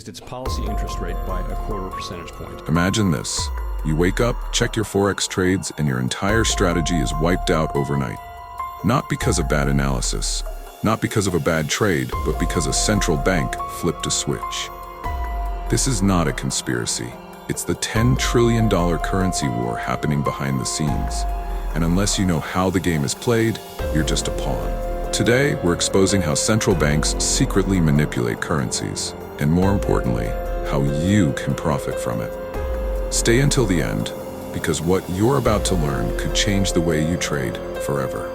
raised its policy interest rate by a quarter percentage point. Imagine this. You wake up, check your Forex trades, and your entire strategy is wiped out overnight. Not because of bad analysis, not because of a bad trade, but because a central bank flipped a switch. This is not a conspiracy. It's the $10 trillion currency war happening behind the scenes. And unless you know how the game is played, you're just a pawn. Today, we're exposing how central banks secretly manipulate currencies, and more importantly, how you can profit from it. Stay until the end, because what you're about to learn could change the way you trade forever.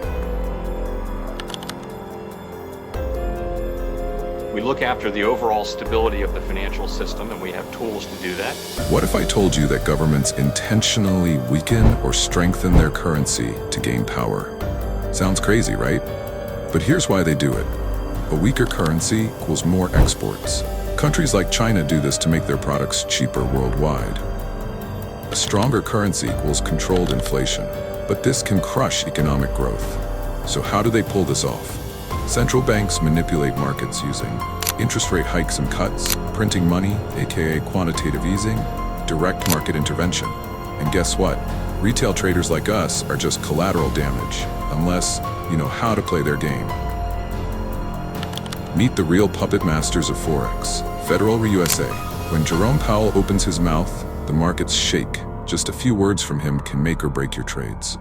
We look after the overall stability of the financial system, and we have tools to do that. What if I told you that governments intentionally weaken or strengthen their currency to gain power? Sounds crazy, right? But here's why they do it. A weaker currency equals more exports. Countries like China do this to make their products cheaper worldwide. A stronger currency equals controlled inflation, but this can crush economic growth. So how do they pull this off? Central banks manipulate markets using interest rate hikes and cuts, printing money, aka quantitative easing, direct market intervention. And guess what? Retail traders like us are just collateral damage, unless you know how to play their game. Meet the real puppet masters of Forex, Federal USA. When Jerome Powell opens his mouth, the markets shake. Just a few words from him can make or break your trades.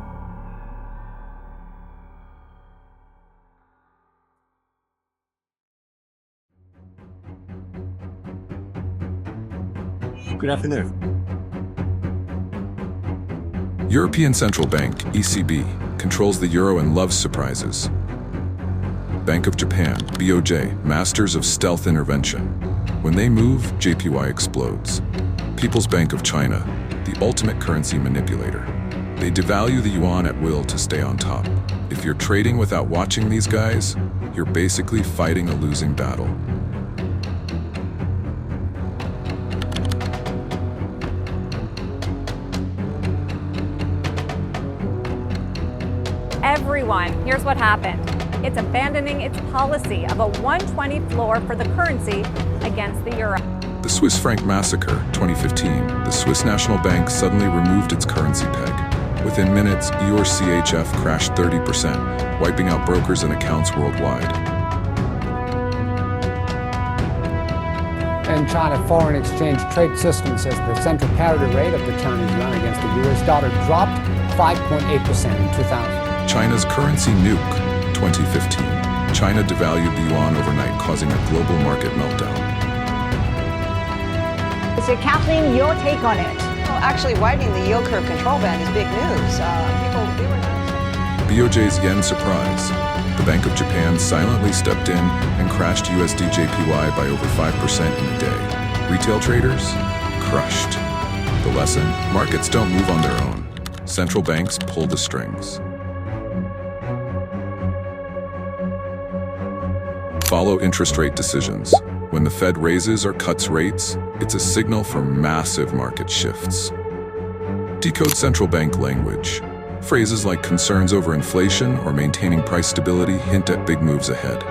Good afternoon. European Central Bank, ECB, controls the euro and loves surprises. Bank of Japan, BOJ, masters of stealth intervention. When they move, JPY explodes. People's Bank of China, the ultimate currency manipulator. They devalue the yuan at will to stay on top. If you're trading without watching these guys, you're basically fighting a losing battle. Everyone, here's what happened. It's abandoning its policy of a 120 floor for the currency against the euro. The Swiss franc massacre, 2015, the Swiss National Bank suddenly removed its currency peg. Within minutes, EUR CHF crashed 30%, wiping out brokers and accounts worldwide. And China Foreign Exchange Trade System says the central parity rate of the Chinese yuan against the US dollar dropped 5.8% in 2000. China's currency nuke, 2015. China devalued the yuan overnight, causing a global market meltdown. So Kathleen, your take on it? Well, actually widening the yield curve control band is big news. People were not. BOJ's yen surprise. The Bank of Japan silently stepped in and crashed USD JPY by over 5% in a day. Retail traders? Crushed. The lesson? Markets don't move on their own. Central banks pull the strings. Follow interest rate decisions. When the Fed raises or cuts rates, it's a signal for massive market shifts. Decode central bank language. Phrases like concerns over inflation or maintaining price stability hint at big moves ahead.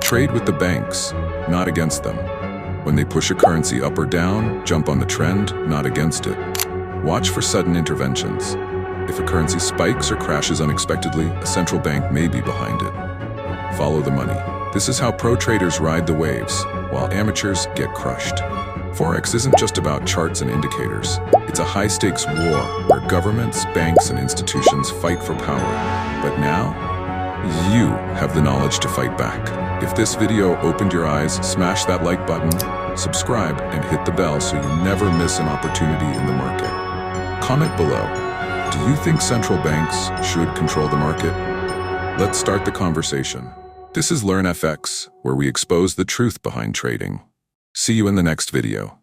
Trade with the banks, not against them. When they push a currency up or down, jump on the trend, not against it. Watch for sudden interventions. If a currency spikes or crashes unexpectedly, a central bank may be behind it. Follow the money. This is how pro traders ride the waves, while amateurs get crushed. Forex isn't just about charts and indicators. It's a high-stakes war where governments, banks, and institutions fight for power. But now, you have the knowledge to fight back. If this video opened your eyes, smash that like button, subscribe, and hit the bell so you never miss an opportunity in the market. Comment below. Do you think central banks should control the market? Let's start the conversation. This is LearnFX, where we expose the truth behind trading. See you in the next video.